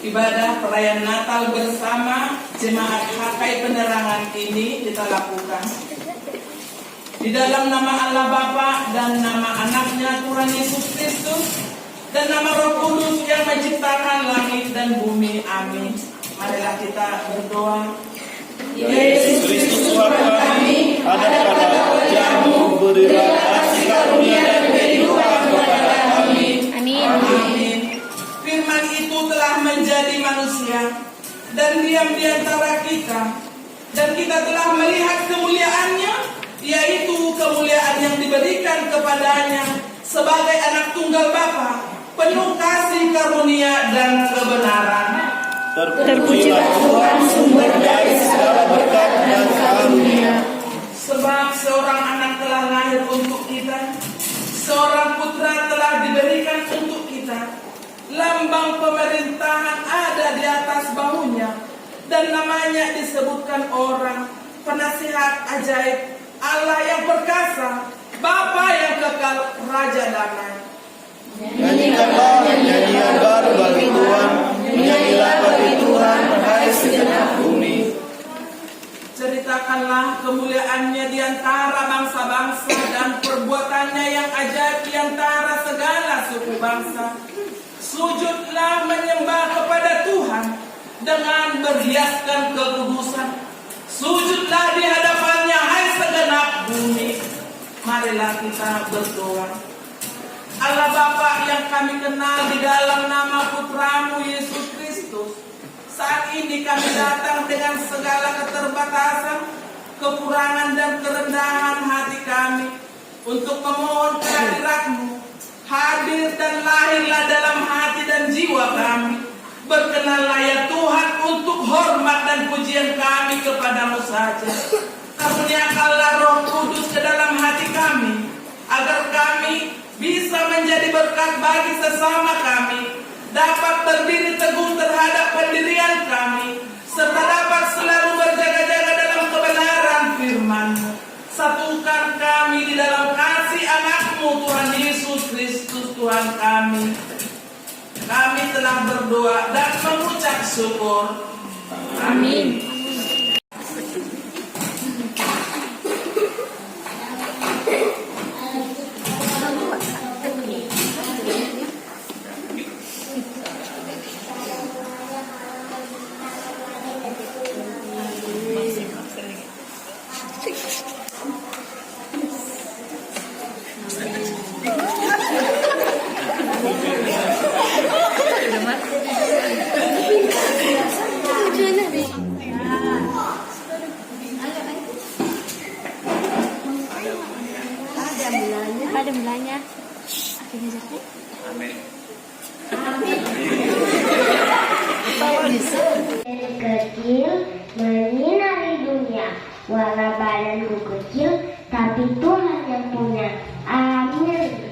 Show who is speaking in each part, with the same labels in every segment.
Speaker 1: Ibadah perayaan Natal bersama Jemaat HKI Penerangan ini kita lakukan di dalam nama Allah Bapa dan nama Anaknya Tuhan Yesus Kristus dan nama Roh Kudus yang menciptakan langit dan bumi. Amin. Marilah kita berdoa.
Speaker 2: Yesus Kristus Tuhan kami, ada pada wajah-Mu, berilah kasih karunia dan kehidupan kepada kami.
Speaker 3: Amin.
Speaker 1: Amin. Firman itu telah menjadi manusia dan diam di antara kita, dan kita telah melihat kemuliaannya, yaitu kemuliaan yang diberikan kepadanya sebagai anak tunggal Bapa, penuh kasih karunia dan kebenaran.
Speaker 2: Terpujilah Tuhan, sumber dari segala berkat dan karunia.
Speaker 1: Sebab seorang anak telah lahir untuk kita, seorang putra telah diberikan untuk kita. Lambang pemerintahan ada di atas bahunya, dan namanya disebutkan Orang, Penasihat Ajaib, Allah yang perkasa, Bapa yang kekal, Raja Damai.
Speaker 2: Nyanyikanlah nyanyian baru bagi Tuhan, menyanyilah bagi Tuhan, hai segenap bumi.
Speaker 1: Ceritakanlah kemuliaannya di antara bangsa-bangsa dan perbuatannya yang ajaib di antara segala suku bangsa. Sujudlah menyembah kepada Tuhan dengan berhiaskan kekudusan. Sujudlah di hadapannya, hai segenap bumi. marilah kita berdoa. Allah Bapa yang kami kenal di dalam nama Putramu Yesus Kristus, saat ini kami datang dengan segala keterbatasan, kekurangan dan kerendahan hati kami untuk memohon kehadirat-Mu. Hadir dan lahirlah dalam hati dan jiwa kami. Berkenanlah ya Tuhan untuk hormat dan pujian kami kepadamu saja. Karuniakanlah Roh Kudus ke dalam hati kami, agar kami bisa menjadi berkat bagi sesama kami, dapat berdiri teguh terhadap pendirian kami, serta dapat selalu berjaga-jaga dalam kebenaran firman-Mu. Satukan kami di dalam kasih anak-Mu Tuhan Yesus Kristus Tuhan kami. Kami telah berdoa dan mengucap syukur. Amin.
Speaker 3: Ada mulanya. Akhirnya jadi.
Speaker 2: Amin.
Speaker 4: Dari kecil menyinari dunia, walau badanku kecil, tapi Tuhan yang punya. Amin.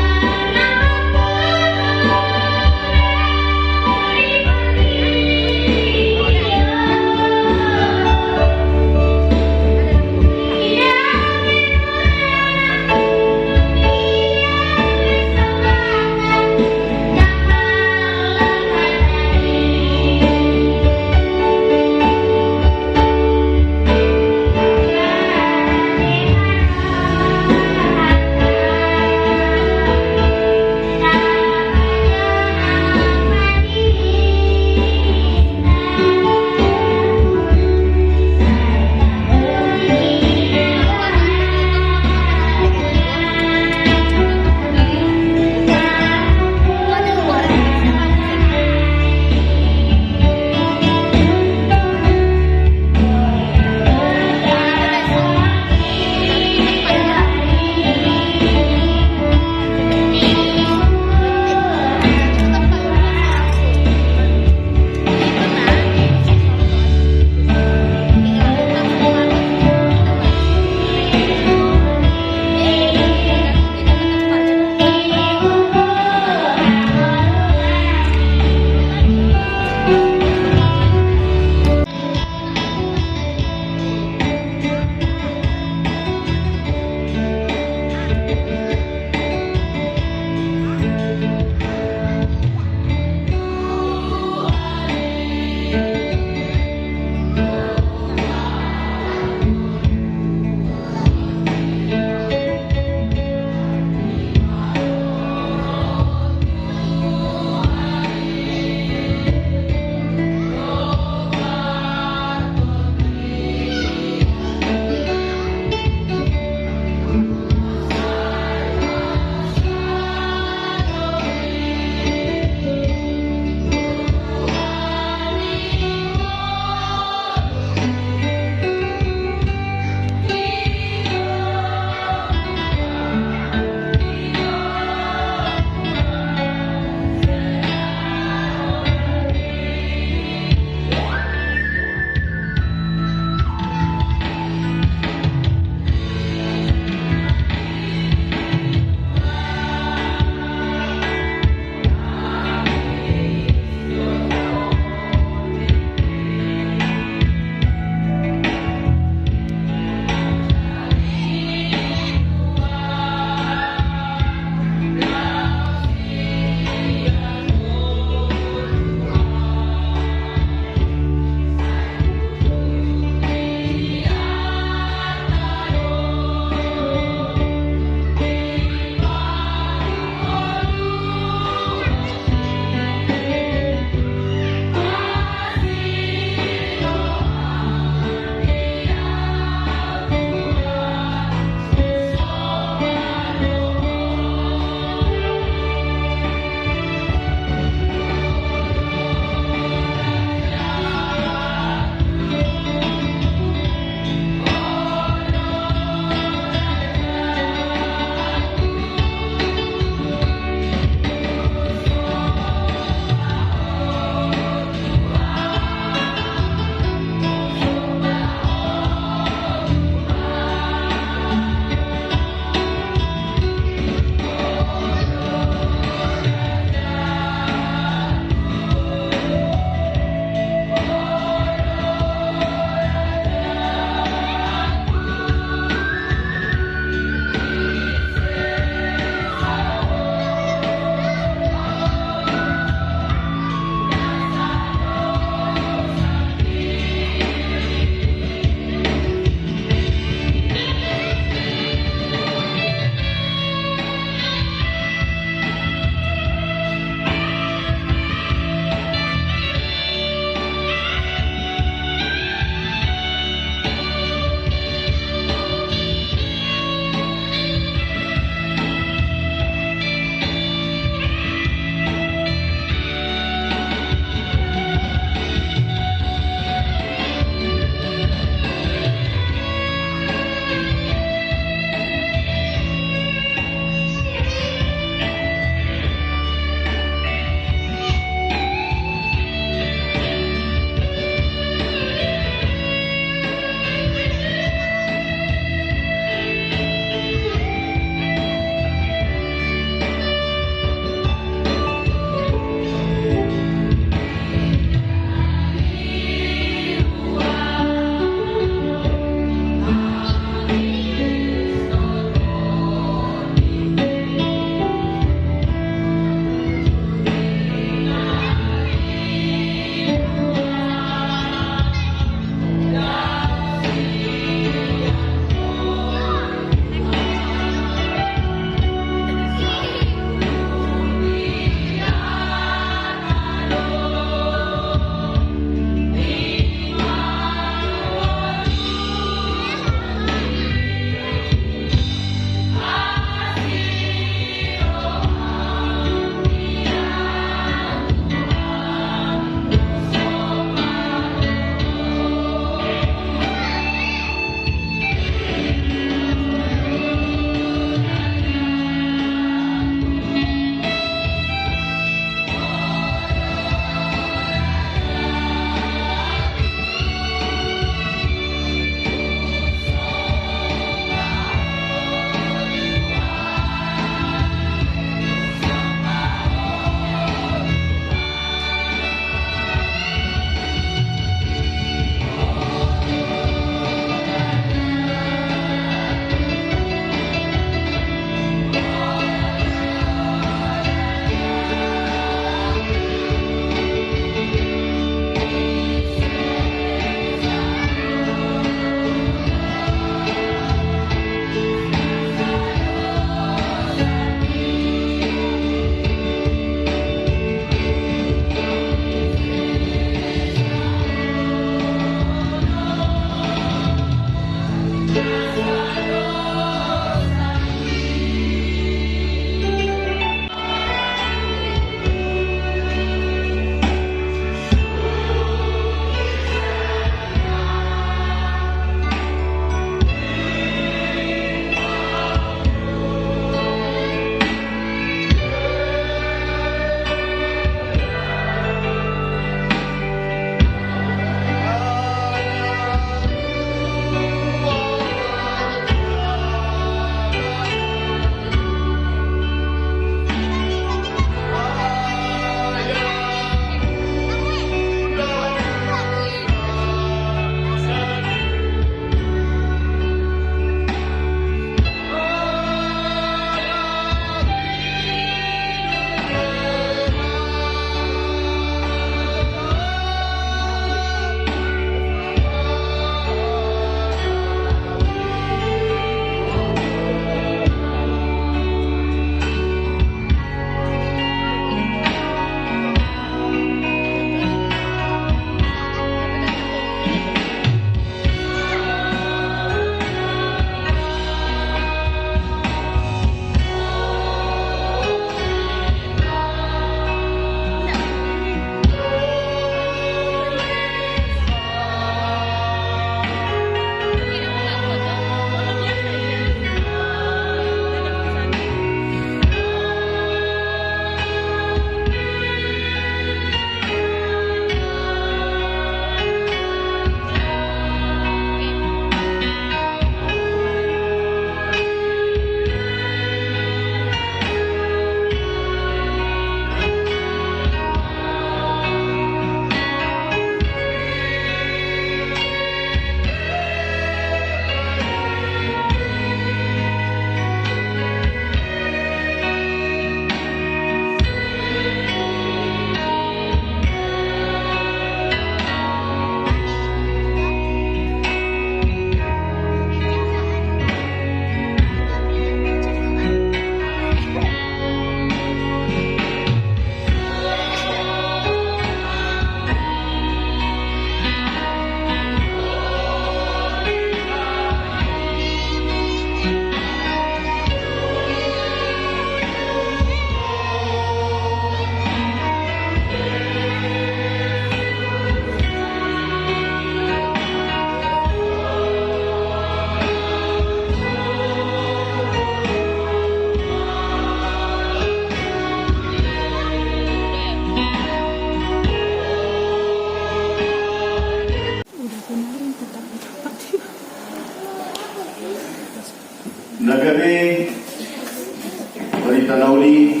Speaker 5: Berita Nauli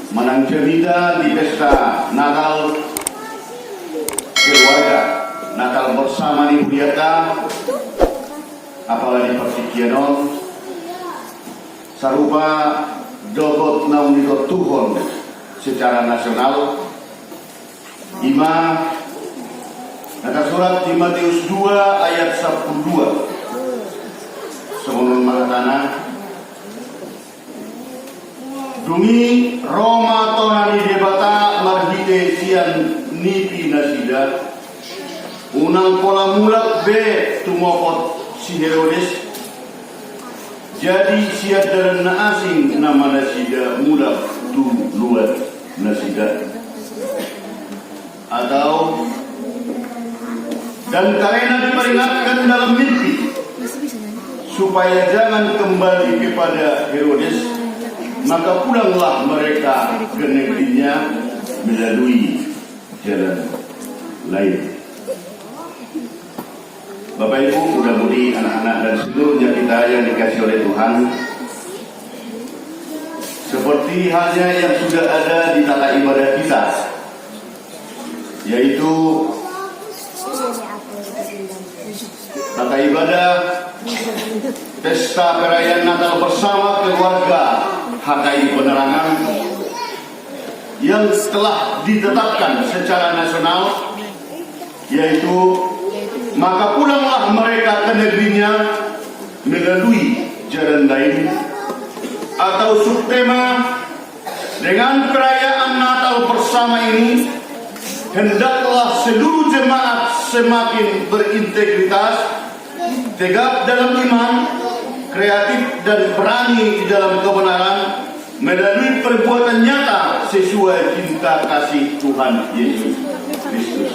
Speaker 5: menang cerita di pesta Natal keluarga, Natal bersama di Budiata, apalagi persikianon, sarupa dobot nauni Tuhan secara nasional. Ima kata surat di Matius 2 ayat 12 sebelum mengatakan dungi Roma tonani debata marhite sian nipi nasida unang pola mulak be tumopot si Herodes jadi siat dalam na asing nama nasida mulak tu luar nasida atau dan karena diperingatkan dalam mimpi supaya jangan kembali kepada Herodes, maka pulanglah mereka ke negerinya melalui jalan lain. Bapak Ibu, mudah-mudi anak-anak dan seluruhnya kita yang dikasih oleh Tuhan, seperti halnya yang sudah ada di tata ibadah kita, yaitu tata ibadah pesta perayaan Natal bersama keluarga HKI Penerangan yang telah ditetapkan secara nasional, yaitu maka pulanglah mereka ke negerinya melalui jalan lain, atau subtema dengan perayaan Natal bersama ini hendaklah seluruh jemaat semakin berintegritas, tegap dalam iman, kreatif dan berani di dalam kebenaran melalui perbuatan nyata sesuai cinta kasih Tuhan Yesus Kristus.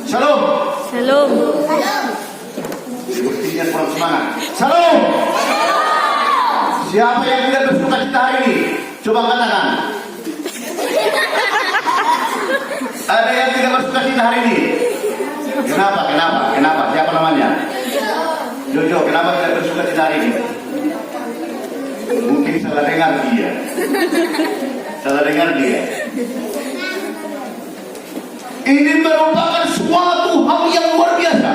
Speaker 5: Salam.
Speaker 3: Salam.
Speaker 5: Sepertinya kurang semangat. Salam. Siapa yang tidak bersuka cita hari ini? Coba katakan. Ada yang tidak bersuka cita hari ini? Kenapa? Siapa namanya? Jojo, kenapa tidak bersuka cita hari ini? Mungkin salah dengar dia. Ini merupakan suatu hal yang luar biasa.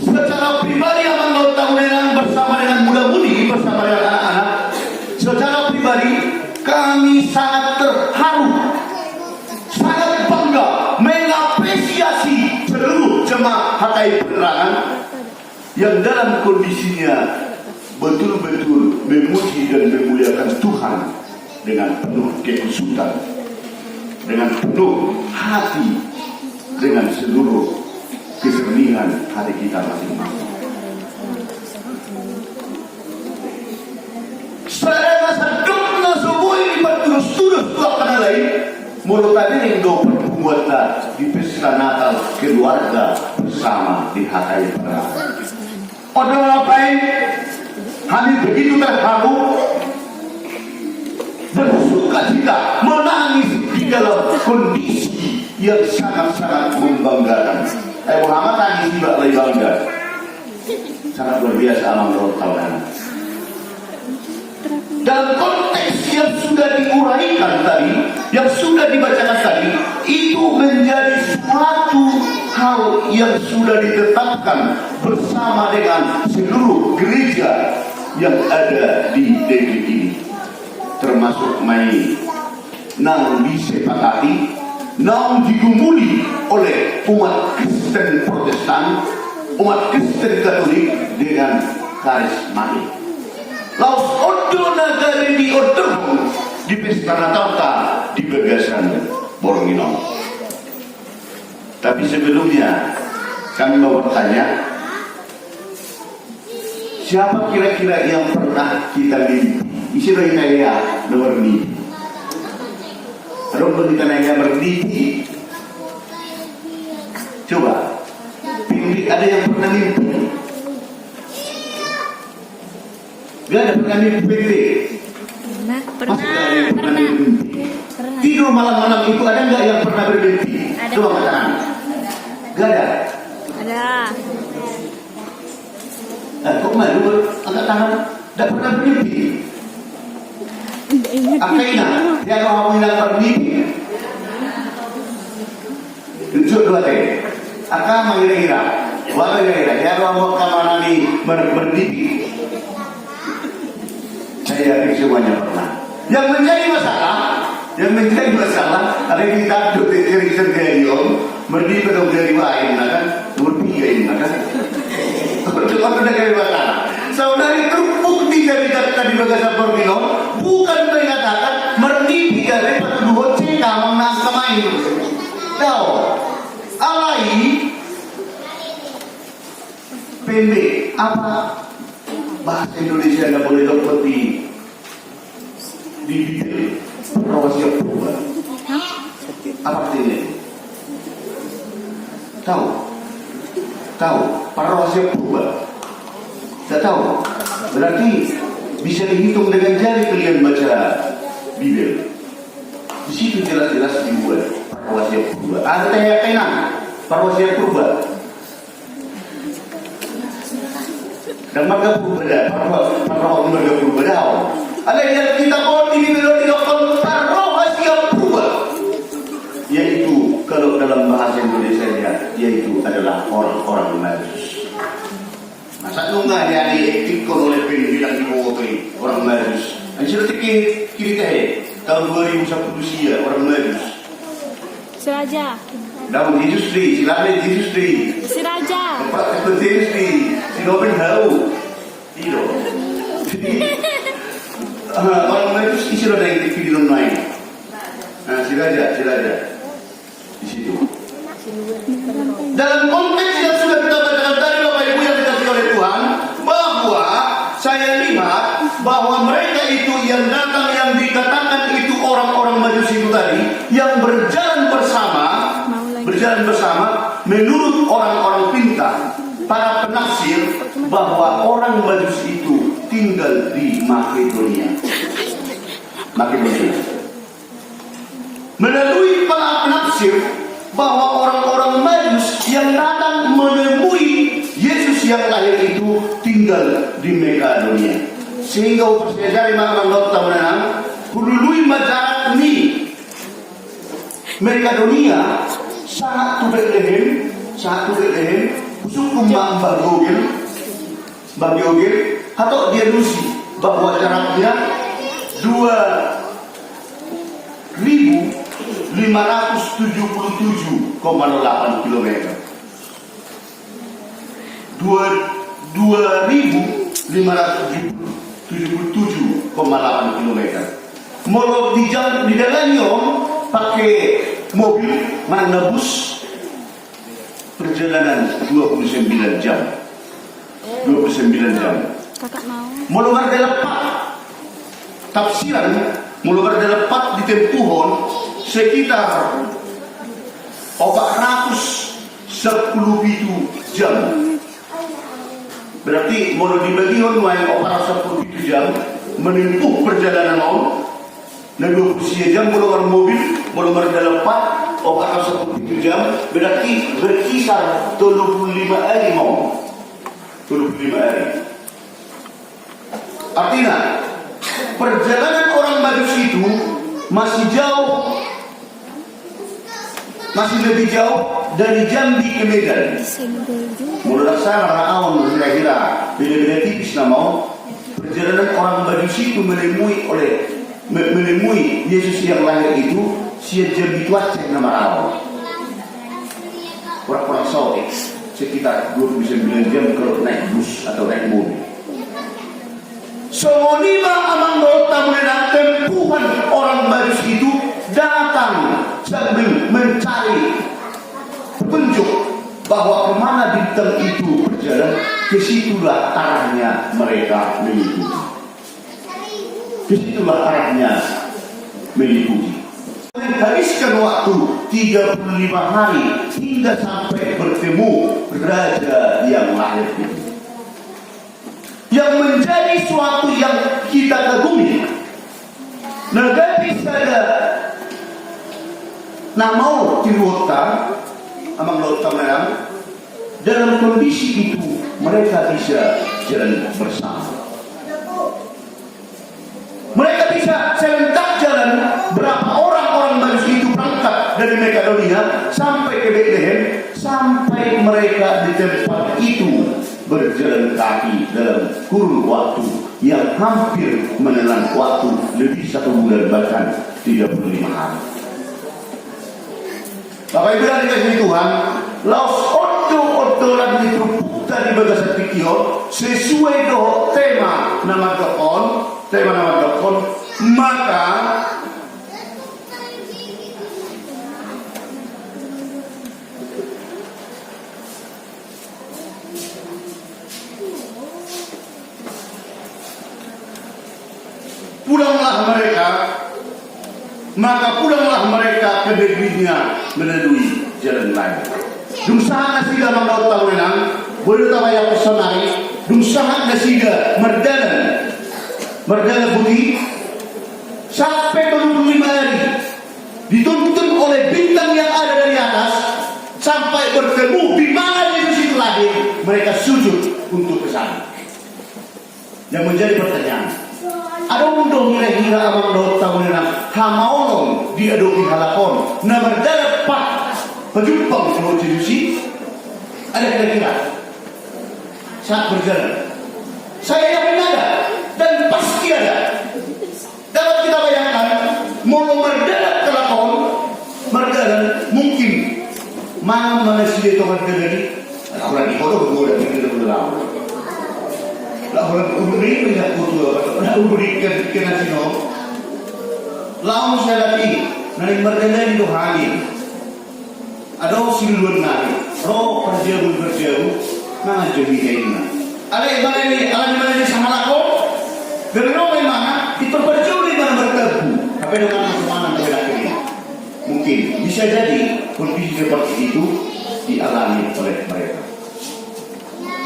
Speaker 5: Secara pribadi Abang Lotang bersama dengan muda-mudi, bersama dengan anak-anak, secara pribadi kami sangat terharu, sangat bangga mengapresiasi seluruh jemaah HKI Penerangan yang dalam kondisinya betul-betul memuji dan memuliakan Tuhan dengan penuh kekusutan, dengan penuh hati, dengan seluruh keserningan hati kita masing-masing. Saya rasa dukna semua ini berturut-turut karena lain mulut tadi yang do perbuatan di pesta Natal keluarga bersama di HKI Penerangan. Pada ngapain? Kami begitu terharu, bersuka cita, menangis di dalam kondisi yang sangat-sangat membanggakan. Muhammad tangis juga lebih bangga. Sangat luar biasa alam roh tahunan. Dalam konteks yang sudah diuraikan tadi, yang sudah dibacakan tadi, itu menjadi suatu hal yang sudah ditetapkan bersama dengan seluruh gereja yang ada di negeri ini, termasuk mai nang disepakati, nang digumuli oleh umat Kristen Protestan, umat Kristen Katolik dengan karismatik. Laos odo nagari di odo di pesta Natal di Bagasan Boronginong. Tapi sebelumnya kami mau bertanya, siapa kira-kira yang pernah kita mimpi? Isi dari saya nomor mimpi. Kalau kita nanya bermimpi, coba mimpi, ada yang pernah mimpi? Gak ada pernah mimpi? Pernah. Tidur malam-malam itu ada nggak yang pernah bermimpi? Coba katakan. Gak ada. Kok malu angkat tangan? Tidak pernah bermimpi. Akaina, yang mau minang berdiri. Tunjuk dua teh. Aka mengira-ngira, wala kira-kira, yang mau kamana ni berdiri. Saya yakin semuanya pernah. Yang menjadi masalah, ada kita duduk di sergaion, berdiri pada dari lain, kan? Bertiga ini, kan? Cuma pada dari masalah. Saudari terbukti dari data di Bagasa Pormino, bukan mengatakan berdiri dari dua cek kamang nang kemain. Tahu? Alai pendek apa bahasa Indonesia nggak boleh dapat di Bibel rahasia perubahan apa artinya? Tahu rahasia perubahan tidak tahu berarti bisa dihitung dengan jari kalian baca Bibel di situ jelas-jelas dibuat rahasia perubahan ada keyakinan rahasia perubahan dan maka berbeda, para berbeda. Ada yang kita bawa di Bibel tidak rahasia berubah, yaitu kalau dalam bahasa Indonesia yaitu adalah orang-orang Majus. Masa nunggah yang diiktikkan oleh bilang di Bogor orang Majus. Anjir kiri teh tahun 2010 sia orang Majus.
Speaker 3: Si Raja.
Speaker 5: Daun industri, silakan industri.
Speaker 3: Si Raja.
Speaker 5: Tempat industri, si Nobel tahu. Tidak. Orang Majus isi roda yang di dalam lain. Nah, si Raja di situ. Dalam konteks yang sudah kita bacakan tadi Bapak Ibu yang dikasihi oleh Tuhan, bahwa saya lihat bahwa mereka itu yang datang yang dikatakan itu orang-orang Majus itu tadi yang berjalan bersama menurut orang-orang pintar para penafsir bahwa orang Majus itu tinggal di Makedonia. Melalui para penafsir bahwa orang-orang Majus yang datang menemui Yesus yang lahir itu tinggal di Makedonia. Sehingga saya dari Mang tahunan hulului majarat ni Makedonia satu Bethlehem usung kumbang Bagogil atau dia lusi bahwa jaraknya 2.577,8 km. 2.577,8 km. Mau di dalamnya pakai mobil mana bus perjalanan 29 jam.
Speaker 3: Kakak mau.
Speaker 5: Mulubar delepat tafsiran mulubar delepat di tempuhon sekitar 410 jam. Berarti mau dibagi on 410 jam menempuh perjalanan on. Nah 20 jam mulubar mobil mulubar delepat 410 jam berarti berkisar 35 hari mau. 25 hari. Artinya perjalanan orang Majus itu masih lebih jauh dari Jambi ke Medan. Menurut saya Raon kira-kira beda-beda tipis nama perjalanan orang Majus itu menemui Yesus yang lahir itu sia Jambi Tuace nama Raon. Orang-orang Saudi sekitar 29 jam kalau naik bus atau naik mobil. Songonima amang dota mulai tempuhan orang Majus itu datang sambil mencari petunjuk bahwa kemana bintang itu berjalan, kesitulah arahnya mereka meliputi. Habiskan waktu 35 hari hingga sampai bertemu Raja yang lahir itu. Yang menjadi suatu yang kita kagumi. Nagati sada namau tiruota amang lauta merang dalam kondisi itu mereka bisa jalan bersama. Mereka bisa serentak dari Makedonia sampai ke Bethlehem, sampai mereka di tempat itu berjalan kaki dalam kurun waktu yang hampir menelan waktu lebih 1 bulan, bahkan 35 hari. Bapak Ibu yang dikasihi Tuhan, laos odo-odolan itu tadi bagasan pikir sesuai dengan tema nama dokon, maka pulanglah mereka ke negerinya melalui jalan lain. Dumsahan nasiga manggaut tahunan, boleh tahu yang personari. Dumsahan nasiga merdalan budi sampai 25 hari dituntun oleh bintang yang ada dari atas sampai bertemu di mana Yesus itu lahir. Mereka sujud untuk ke sana. Yang menjadi pertanyaan, ada undang kira-kira abang daud tahunan hamaolong diadopi halakon na berdapat pejumpang dengan Yesus. Ada kira-kira saat berjalan, saya yakin ada dan pasti ada. Dapat kita bayangkan, mau berdapat ke lakon berjalan mungkin mana sih itu berdiri. Orang di kota berdua dan berdua. Lah orang ubri punya kutu, lah ubri kena sino. Lalu saya lagi, nari berdiri itu hari. Ada siluan nari, roh berjauh, mana jadi kayaknya. Ada mana ini sama lako. Dari roh mana itu berjauh di mana bertebu. Tapi dengan mana mereka ini? Mungkin bisa jadi kondisi seperti itu dialami oleh mereka.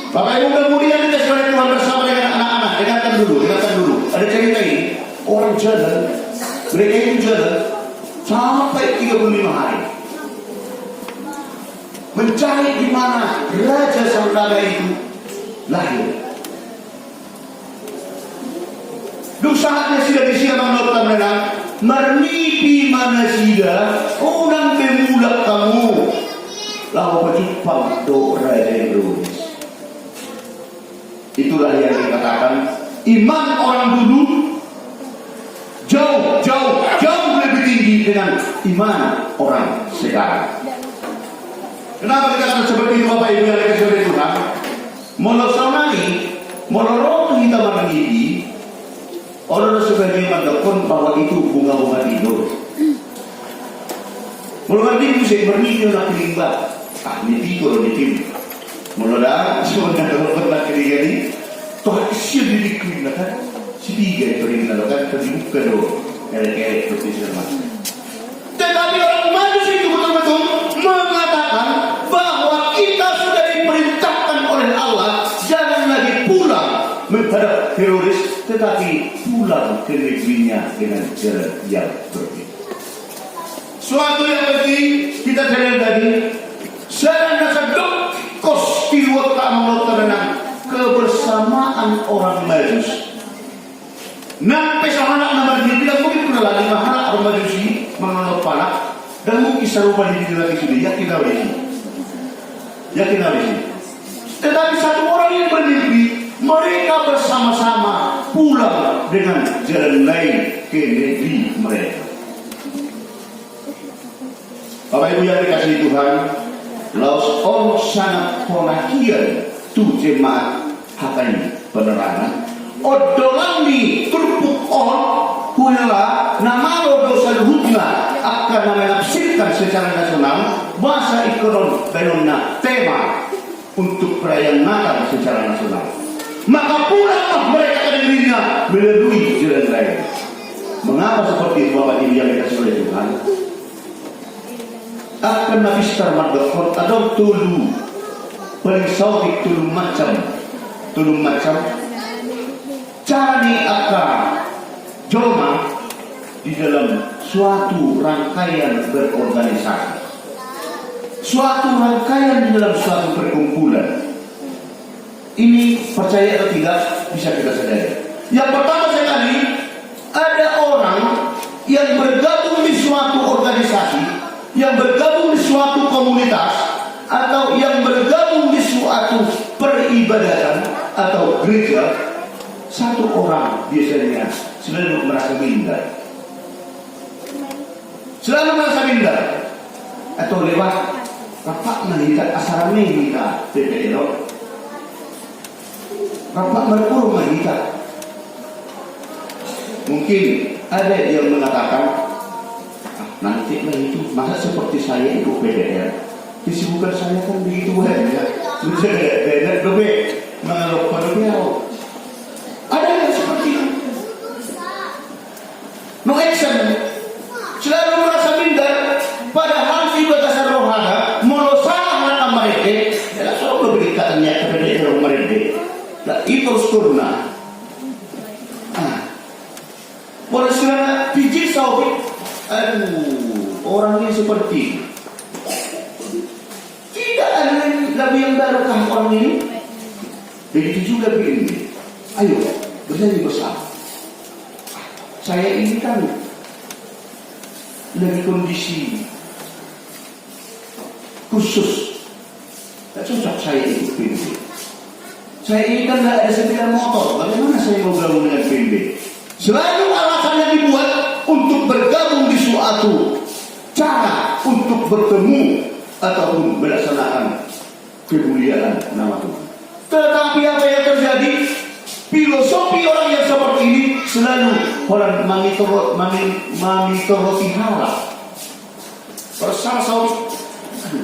Speaker 5: Bapak Ibu kemudian kita sebagai Tuhan bersama dengan anak-anak. Dengarkan dulu. Ada cerita ini, orang jalan, mereka itu jalan sampai 35 hari mencari di mana Raja Sang Naga itu lahir. Saatnya sudah disiap menurut mereka, mernipi mana sida, orang pemulak kamu, lalu berjumpa do Raja Herodes. Itulah yang dikatakan iman orang dulu jauh lebih tinggi dengan iman orang sekarang. Kenapa kita akan seperti itu Bapak Ibu yang dikasihi oleh Tuhan? Molorong kita menghidi orang sebagai mandokon bahwa itu bunga-bunga tidur. Mulai itu saya bernyanyi nak limba, ini tidur di tim. Mulai sebenarnya kalau pernah kiri toh siapa dikriminakan si tiga itu dikriminakan terdibuka dulu kayak seperti itu. Tetapi orang manusia itu betul-betul mengatakan bahwa kita sudah diperintahkan oleh Allah jangan lagi pulang menghadap Herodes, tetapi pulang ke negerinya dengan jalan yang berbeda. Suatu yang penting kita dengar tadi, saya rasa kos tiwat kamu karena kebersamaan orang Majus. Nampai sama anak nama dia bilang mungkin pernah lagi mahal orang Majusi menganggap palak dan mungkin serupa di lagi sudah yakin tahu ini. Tetapi satu orang yang bermimpi mereka bersama-sama pulang dengan jalan lain ke negeri mereka. Bapak Ibu yang dikasihi Tuhan, laos on sangat ponakian tu jemaat hakani penerangan odolami turpuk on huela nama dosa hutna akan menafsirkan secara nasional bahasa ekonomi benona tema untuk perayaan Natal secara nasional. Maka pulanglah mereka ke negerinya melalui jalan lain. Mengapa seperti itu Bapak Ibu yang dikasihi oleh Tuhan? Akan nabistar madokon atau tulu perisautik tulu macam cari akan joma di dalam suatu rangkaian berorganisasi, suatu rangkaian di dalam suatu perkumpulan. Ini percaya atau tidak bisa kita sadari. Yang pertama sekali ada orang yang bergabung di suatu organisasi yang bergabung di suatu komunitas atau yang bergabung di suatu peribadatan atau gereja, satu orang biasanya selalu merasa minder. Selalu merasa minder. Atau lewat rapat mengikat asarame kita PPL. Rapat merkur mengikat. Mungkin ada yang mengatakan, nanti lah itu, masa seperti saya ikut PDR. Kesibukan saya kan begitu banyak. Benar dobe mengalok pada ada yang seperti itu. No action. Selalu merasa minder. Padahal di batasan rohana, mau salah anak mereka, tidak selalu beritaannya kepada orang mereka. Nah, itu turna. Boleh sekarang pijit sahabat. Orangnya seperti tidak ada lebih yang barokah orang ini. Begitu juga begini. Ayo bernyanyi bersama. Saya ini kan dari kondisi khusus, tak cocok saya ikut PB. Saya ini kan tidak ada sepeda motor. Bagaimana saya mau gabung dengan PB? Selalu alasan yang dibuat untuk bergabung di suatu cara untuk bertemu ataupun melaksanakan kemuliaan nama Tuhan. Tetapi apa yang terjadi? Filosofi orang yang seperti ini selalu orang mamitoroti halal. Bersama-sama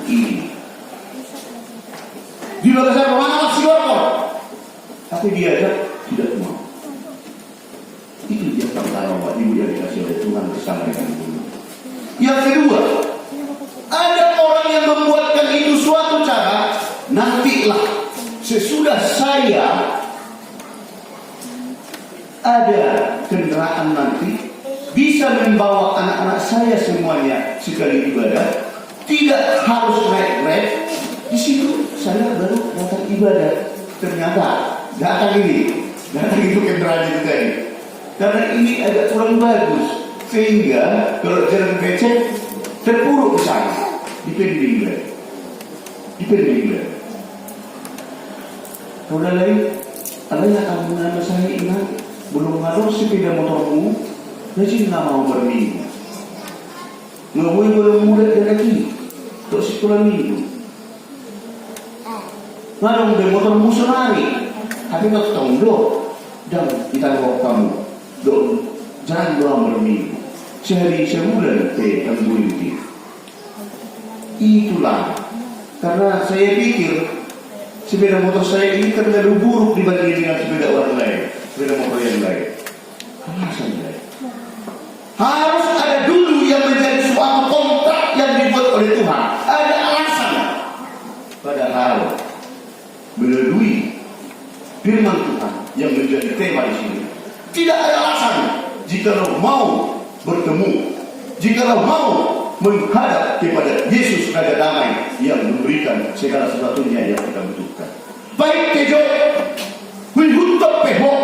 Speaker 5: ini di batasan mana masih berkor, tapi dia tidak mau. Itu dia pertama Pak Ibu yang dikasih oleh Tuhan bersama dengan Tuhan. Yang kedua, ada orang yang membuatkan itu suatu cara. Nantilah sesudah saya ada kendaraan nanti, bisa membawa anak-anak saya semuanya sekali ibadah, tidak harus naik Grab. Di situ saya baru datang ibadah. Ternyata datang itu kendaraan itu tadi. Karena ini agak kurang bagus, sehingga kalau jalan becek terpuruk ke sana, dipending. Kalau lain, ada yang kamu nama saya ingat, belum ngaruh sepeda motormu, jadi nggak mau berminggu. Nggak boleh muda lagi, untuk sekolah minggu. Ngaruh dari motormu senari, tapi nggak tahu dong, dan kita bawa kamu. Jangan doang berminggu, sehari sebulan tanggung itu. Itulah karena saya pikir sepeda motor saya ini terlalu buruk dibanding dengan sepeda orang lain, sepeda motor yang lain. Alasan lain harus ada dulu yang menjadi suatu kontrak yang dibuat oleh Tuhan. Ada alasan. Padahal melalui firman Tuhan yang menjadi tema di sini, tidak ada alasan jika mau bertemu, jika mau menghadap kepada Yesus Raja Damai yang memberikan segala sesuatunya yang kita butuhkan. Baik tejo, menghutap peho,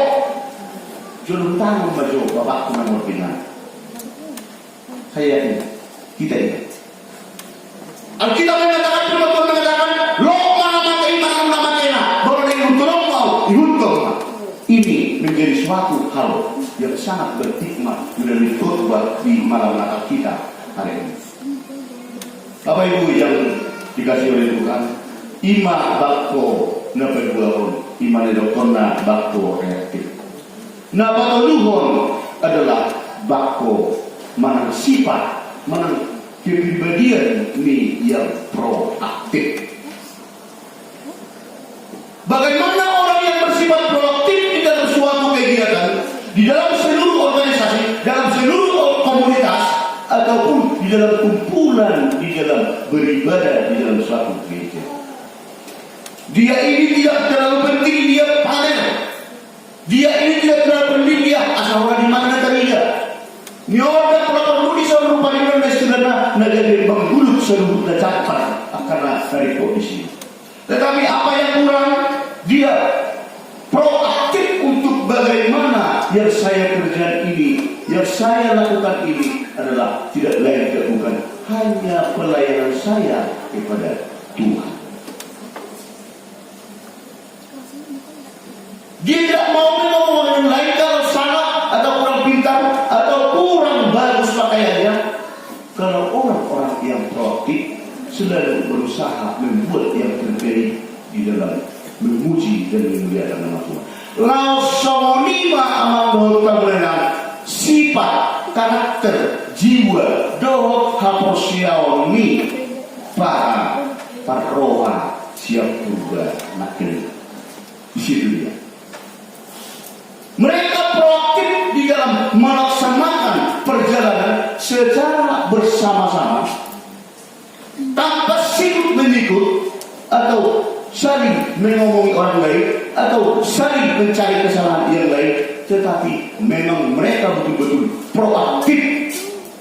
Speaker 5: jolong tangan baju bapakku nomor pinang. Saya yakin, kita ini. Alkitab mengatakan, firman Tuhan mengatakan, lo mana baru dengan tolong mau dihutap. Ini menjadi suatu hal yang sangat berhikmat melalui khotbah di malam Natal kita hari ini. Bapak Ibu yang dikasih oleh Tuhan, ima bakko na berduaon, ima nedokona bakko reaktif. Na bakoluhon adalah bakko manang sifat, manang kepribadian ni yang proaktif. Bagaimana orang yang bersifat proaktif di dalam suatu kegiatan, di dalam seluruh organisasi, dalam seluruh komunitas, ataupun di dalam kumpulan, di dalam beribadah di dalam suatu gereja. Dia ini tidak terlalu penting dia panen. Dia ini tidak terlalu penting dia asal orang di mana tadinya. Nyoda perlu di seluruh panggilan istilah negara menggulung seluruh dacapan karena dari kondisi. Tetapi apa yang kurang, dia proaktif untuk bagaimana yang saya kerjakan ini yang saya lakukan ini adalah tidak lain dan bukan hanya pelayanan saya kepada Tuhan. Dia tidak mau ngomong yang lain kalau salah atau kurang pintar atau kurang bagus pakaiannya. Kalau orang-orang yang proaktif selalu berusaha membuat yang terbaik di dalam memuji dan memuliakan nama Tuhan. Lau songonima amang menang sifat karakter jiwa doh haposiaoni para paroha siap berubah makin di situ dia. Mereka proaktif di dalam melaksanakan perjalanan secara bersama-sama tanpa sikut menyikut atau saling mengomongi orang lain atau saling mencari kesalahan yang lain, tetapi memang mereka betul-betul proaktif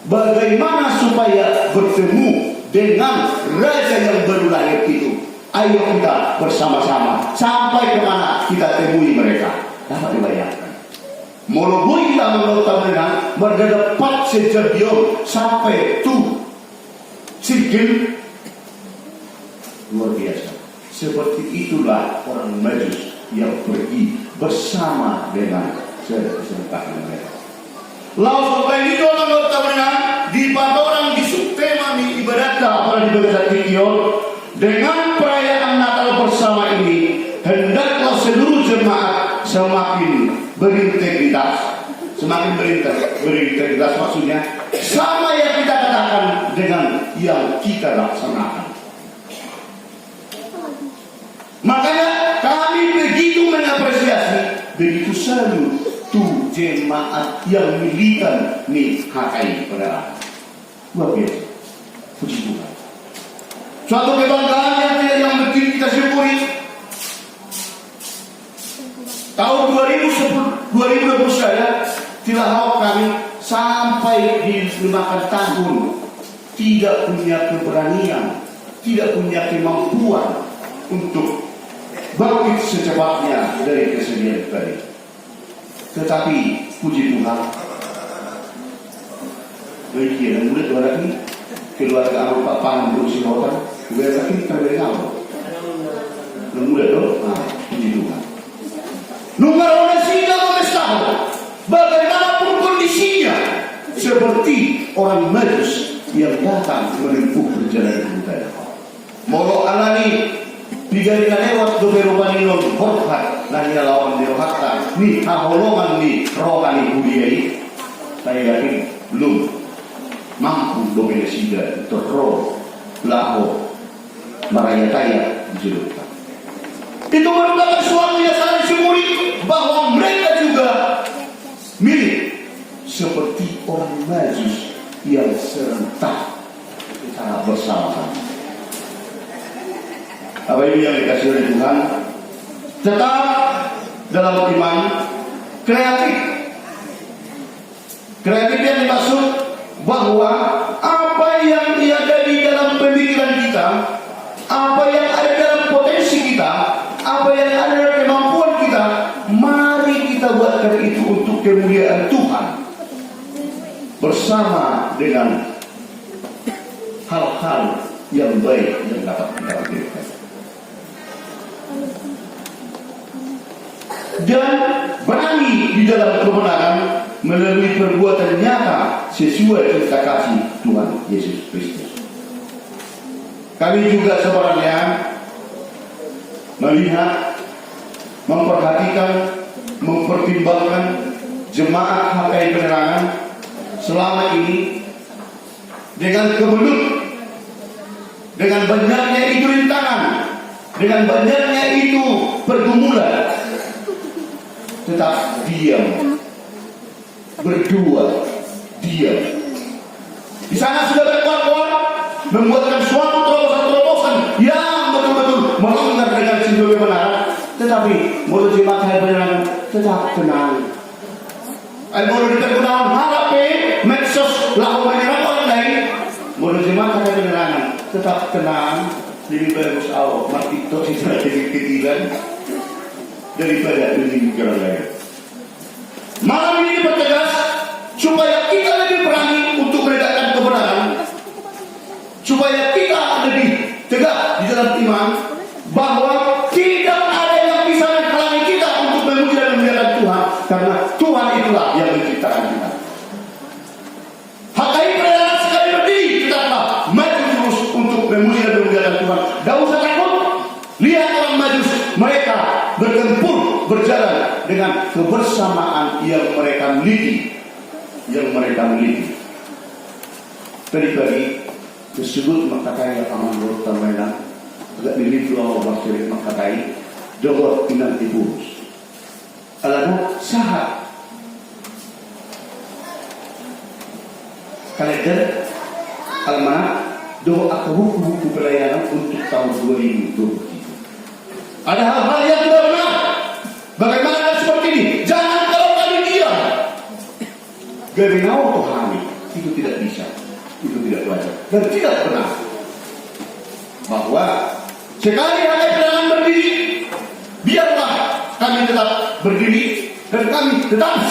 Speaker 5: bagaimana supaya bertemu dengan Raja yang baru lahir itu. Ayo kita bersama-sama sampai kemana kita temui mereka. Dapat dibayangkan. Molobui kita menonton dengan berdebat sejadion sampai tu sirkel luar biasa. Seperti itulah orang Majus yang pergi bersama dengan serta mereka. Lalu sampai itu menonton dengan di orang di subtema di ibadatnya para di bagian Tikion dengan perayaan Natal bersama ini hendaklah seluruh jemaat semakin berintegritas. Semakin berintegritas maksudnya sama yang kita katakan dengan yang kita laksanakan. Makanya kami begitu mengapresiasi, begitu salut tuh jemaat yang militan nih HKI pada luar biasa. Puji Tuhan. Suatu kebanggaan yang mungkin kita syukuri. Tahun 2020 saya tilawah kami sampai di 5 tahun tidak punya keberanian, tidak punya kemampuan untuk bangkit secepatnya dari kesedihan tadi. Tetapi puji Tuhan, bagian murid keluarga ini, keluarga anak Pak Pan berusia hotel, keluarga ini terbenam. Murid dong, puji Tuhan. Numero sehingga memestahkan bagaimanapun kondisinya seperti orang Majus yang datang menempuh perjalanan budaya. Molo alani bigari lewat doberokan inon hormat nanya lawan dirohakta ni aholongan ni rohani budayai saya yakin belum mampu doberesida terro laho marayataya dijelukkan. Itu merupakan suatu yang sangat syukuri bahwa mereka juga milik seperti orang Majus yang serentak secara bersama-sama. Apa ini yang dikasih oleh Tuhan? Tetap dalam iman, kreatif. Kreatif yang dimaksud bahwa apa yang ada di dalam pemikiran kita, apa yang ada dalam potensi kita, apa yang ada dalam kemampuan kita, mari kita buatkan itu untuk kemuliaan Tuhan bersama dengan hal-hal yang baik yang dapat kita lakukan. Dan berani di dalam kebenaran melalui perbuatan nyata sesuai cinta kasih Tuhan Yesus Kristus. Kami juga sebenarnya melihat, memperhatikan, mempertimbangkan jemaat HKI Penerangan selama ini dengan kebelut, dengan banyaknya itu rintangan, dengan banyaknya itu pergumulan, tetap diam, berdua, diam. Di sana sudah berkuat-kuat membuatkan suatu terobosan-terobosan yang betul-betul melanggar dengan simbol kebenaran, tetapi menurut jemaat HKI Penerangan tetap tenang. Menurut kebenaran harap medsos lalu menyerang orang lain, menurut jemaat HKI Penerangan tetap tenang. Lebih bagus awal mati itu tidak jadi ketilan daripada ini negara lain. Malam ini bertegas supaya kita lebih berani untuk menegakkan kebenaran, supaya kita lebih tegak di dalam iman bahwa tidak ada yang bisa menghalangi kita untuk memuji dan memuliakan Tuhan, karena Tuhan itulah yang menciptakan kita. Hakai perjalanan sekali berdiri, kita telah maju terus untuk memuji dan memuliakan Tuhan. Tidak usah takut. Lihat orang Majus, mereka bertempur, berjalan dengan kebersamaan yang mereka miliki. Tadi tersebut makatai aman Lord Tamainan, agak dilihat Allah bersirik makatai, jawab inang ibu. Alana sahat. Kalender almanak doa buku pelayanan untuk tahun 2023. Ada hal-hal yang tidak benar. Bagaimana seperti ini? Jangan kalau kami diam. Garinau Tuhani itu tidak bisa, itu tidak wajar dan tidak benar. Bahwa sekali ada pelayanan berdiri, biarlah kami tetap berdiri dan kami tetap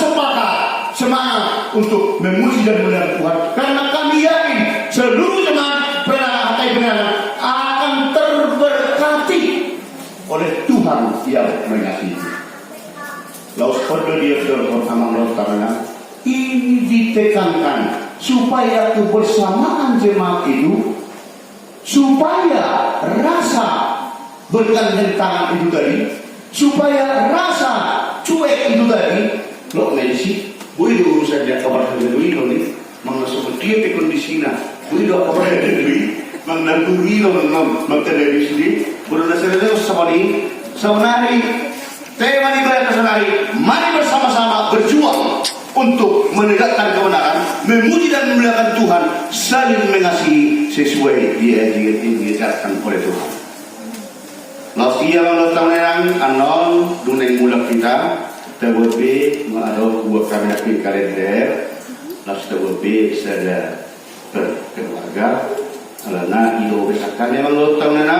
Speaker 5: semangat untuk memuji dan memuliakan Tuhan, karena kami yakin seluruh jemaat pelayanan akan terberkati oleh Tuhan yang mengasihi. Laus pada dia terhormat karena ini ditekankan supaya kebersamaan jemaat itu, supaya rasa bergandengan tangan itu tadi, supaya rasa cuek itu tadi, lo mensi, boleh urusan dia kabar kedui lo nih, mengasuk dia ke kondisinya, boleh do kabar kedui, menggantui lo mengadai sini, berada saja sama hari, tema di balik hari, mari bersama-sama berjuang untuk menegakkan kebenaran, memuji dan memuliakan Tuhan, saling mengasihi sesuai dia diajarkan oleh Tuhan. Lasia Allah Taala anon duneng mulak kita terwebe mengado buat kami akhir kalender las terwebe sada berkeluarga alana iyo besakan yang Allah Taala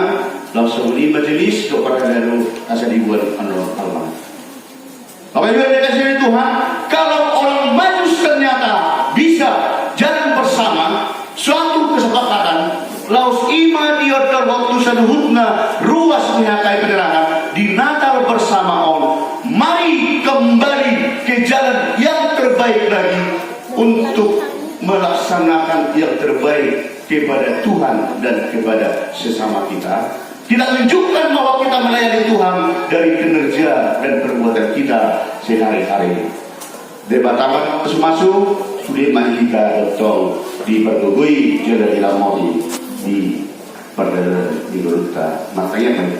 Speaker 5: langsung di majelis kepada lalu asal dibuat anon alman. Apa yang dikasih Tuhan, kalau orang Majus ternyata bisa jalan bersama suatu kesepakatan, laus ima diodor waktu saduhutna ruas menyakai penerangan di Natal bersama on, mari kembali ke jalan yang terbaik lagi untuk melaksanakan yang terbaik kepada Tuhan dan kepada sesama kita. Tidak menunjukkan bahwa kita melayani Tuhan dari kinerja dan perbuatan kita sehari-hari. Debataman masuk sudah mandika betul dipergugui jalan ilamohi di perdana di Lurta. Makanya